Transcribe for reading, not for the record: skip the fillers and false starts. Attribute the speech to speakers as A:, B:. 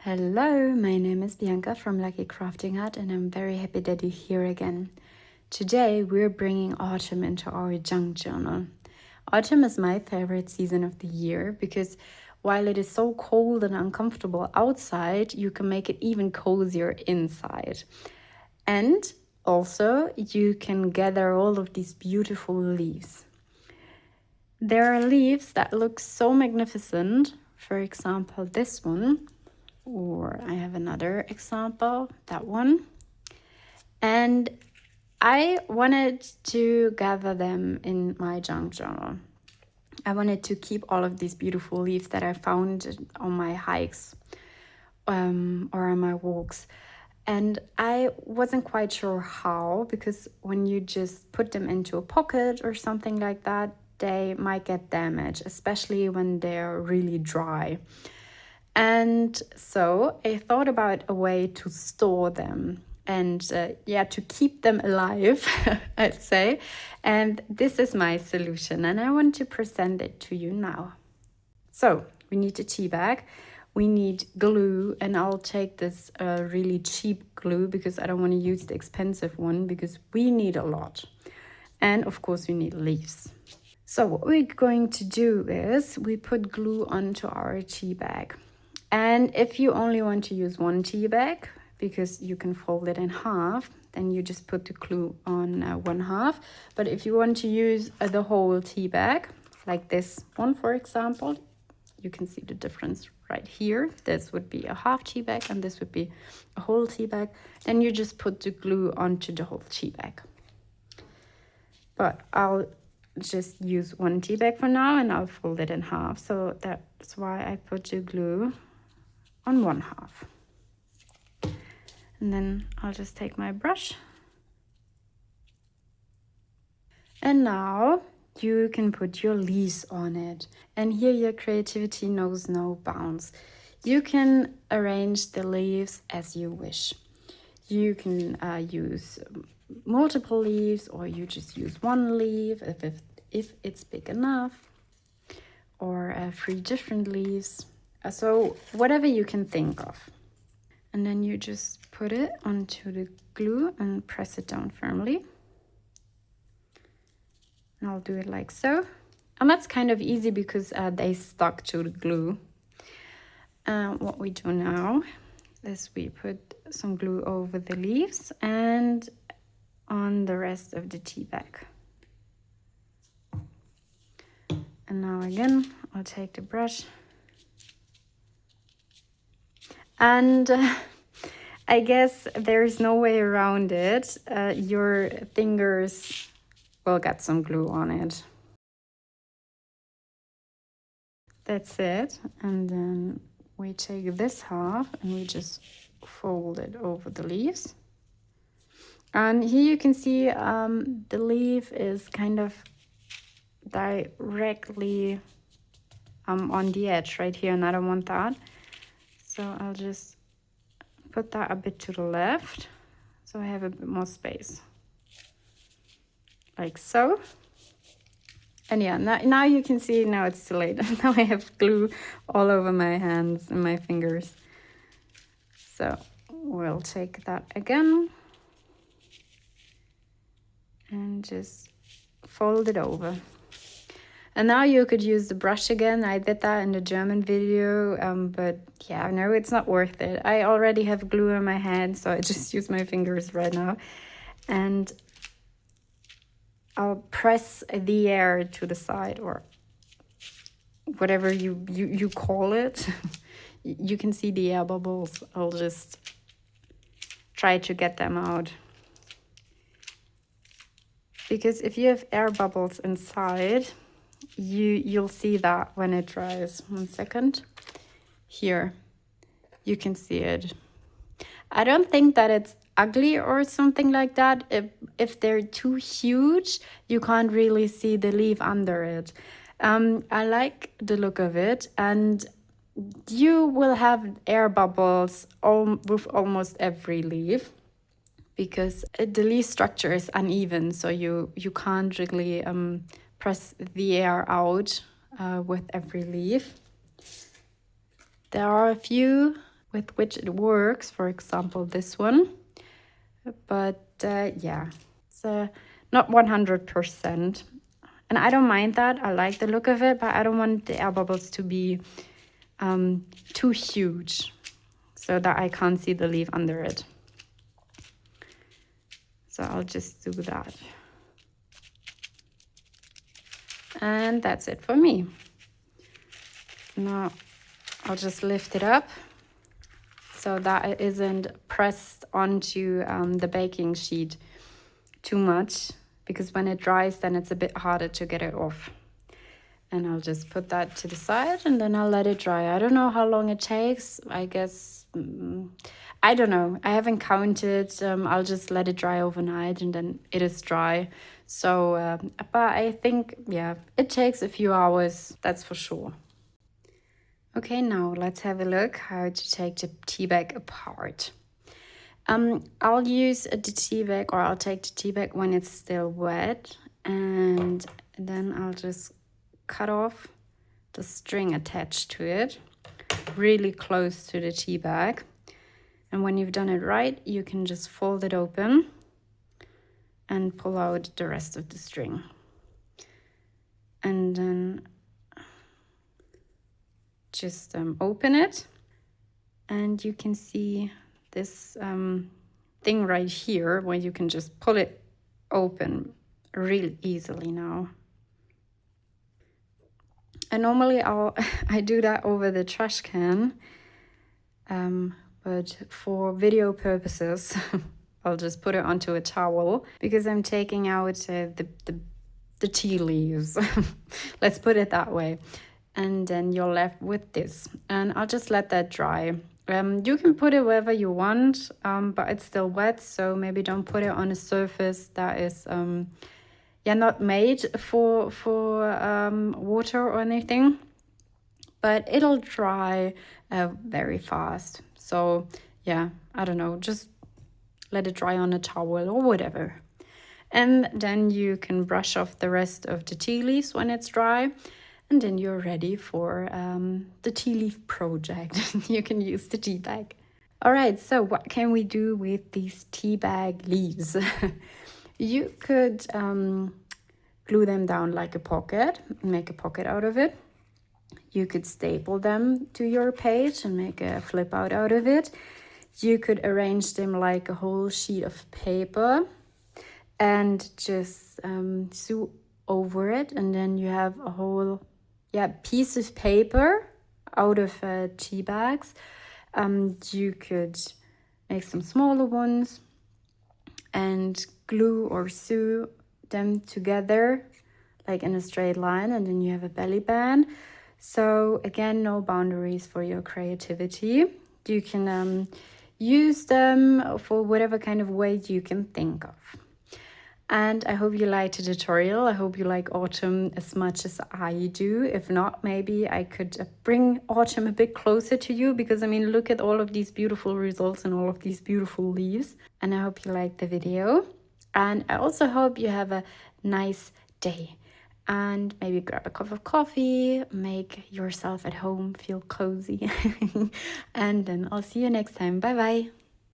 A: Hello, my name is Bianca from Lucky Crafting Hut, and I'm very happy that you're here again. Today we're bringing autumn into our junk journal. Autumn is my favorite season of the year because while it is so cold and uncomfortable outside, you can make it even cozier inside. And also, you can gather all of these beautiful leaves. There are leaves that look so magnificent. For example, this one, or I have another example, that one. And I wanted to gather them in my junk journal. I wanted to keep all of these beautiful leaves that I found on my hikes or on my walks. And I wasn't quite sure how, because when you just put them into a pocket or something like that, they might get damaged, especially when they're really dry. And so I thought about a way to store them and to keep them alive, I'd say. And this is my solution, and I want to present it to you now. So we need a tea bag. We need glue, and I'll take this really cheap glue because I don't want to use the expensive one because we need a lot. And of course we need leaves. So what we're going to do is we put glue onto our tea bag. And if you only want to use one tea bag, because you can fold it in half, then you just put the glue on one half. But if you want to use the whole tea bag, like this one, for example, you can see the difference right here. This would be a half tea bag and this would be a whole tea bag. Then you just put the glue onto the whole tea bag. But I'll just use one tea bag for now and I'll fold it in half. So that's why I put the glue on one half. And then I'll just take my brush. And now you can put your leaves on it. And here your creativity knows no bounds. You can arrange the leaves as you wish. You can use multiple leaves, or you just use one leaf if it's big enough, or 3 different leaves. So whatever you can think of. And then you just put it onto the glue and press it down firmly. And I'll do it like so. And that's kind of easy because they stuck to the glue. What we do now is we put some glue over the leaves and on the rest of the tea bag. And now again, I'll take the brush. And I guess there's no way around it. Your fingers will get some glue on it. That's it. And then we take this half and we just fold it over the leaves. And here you can see the leaf is kind of directly on the edge right here, and I don't want that. So I'll just put that a bit to the left so I have a bit more space. Like so. And yeah, now you can see, now it's too late. Now I have glue all over my hands and my fingers. So we'll take that again and just fold it over. And now you could use the brush again. I did that in the German video, but yeah, no, it's not worth it. I already have glue in my hand, so I just use my fingers right now. And I'll press the air to the side, or whatever you call it. You can see the air bubbles. I'll just try to get them out. Because if you have air bubbles inside, you'll see that when it dries. 1 second. Here, you can see it. I don't think that it's ugly or something like that. If they're too huge, you can't really see the leaf under it. I like the look of it, and you will have air bubbles with almost every leaf, because the leaf structure is uneven, so you can't really press the air out with every leaf. There are a few with which it works. For example, this one. But yeah, it's not 100%. And I don't mind that. I like the look of it, but I don't want the air bubbles to be too huge so that I can't see the leaf under it. So I'll just do that. And that's it for me. Now I'll just lift it up so that it isn't pressed onto the baking sheet too much, because when it dries then it's a bit harder to get it off. And I'll just put that to the side and then I'll let it dry. I don't know how long it takes. I guess, I don't know. I haven't counted. I'll just let it dry overnight and then it is dry. So, but I think, yeah, it takes a few hours, that's for sure. Okay, now let's have a look how to take the tea bag apart. I'll use the tea bag, or I'll take the tea bag when it's still wet, and then I'll just cut off the string attached to it, really close to the tea bag. And when you've done it right, you can just fold it open and pull out the rest of the string. And then just open it, and you can see this thing right here where you can just pull it open real easily now. And normally I do that over the trash can, but for video purposes I'll just put it onto a towel because I'm taking out the tea leaves. Let's put it that way. And then you're left with this, and I'll just let that dry. You can put it wherever you want, but it's still wet, so maybe don't put it on a surface that is not made for water or anything, but it'll dry very fast. So yeah, I don't know, just let it dry on a towel or whatever. And then you can brush off the rest of the tea leaves when it's dry. And then you're ready for the tea leaf project. You can use the tea bag. All right, so what can we do with these tea bag leaves? You could glue them down like a pocket, make a pocket out of it. You could staple them to your page and make a flip out of it. You could arrange them like a whole sheet of paper and just sew over it, and then you have a whole piece of paper out of tea bags. You could make some smaller ones and glue or sew them together like in a straight line, and then you have a belly band. So again, no boundaries for your creativity. You can use them for whatever kind of way you can think of. And I hope you liked the tutorial. I hope you like autumn as much as I do. If not, maybe I could bring autumn a bit closer to you, because I mean, look at all of these beautiful results and all of these beautiful leaves. And I hope you liked the video. And I also hope you have a nice day. And maybe grab a cup of coffee, make yourself at home feel cozy. And then I'll see you next time. Bye bye.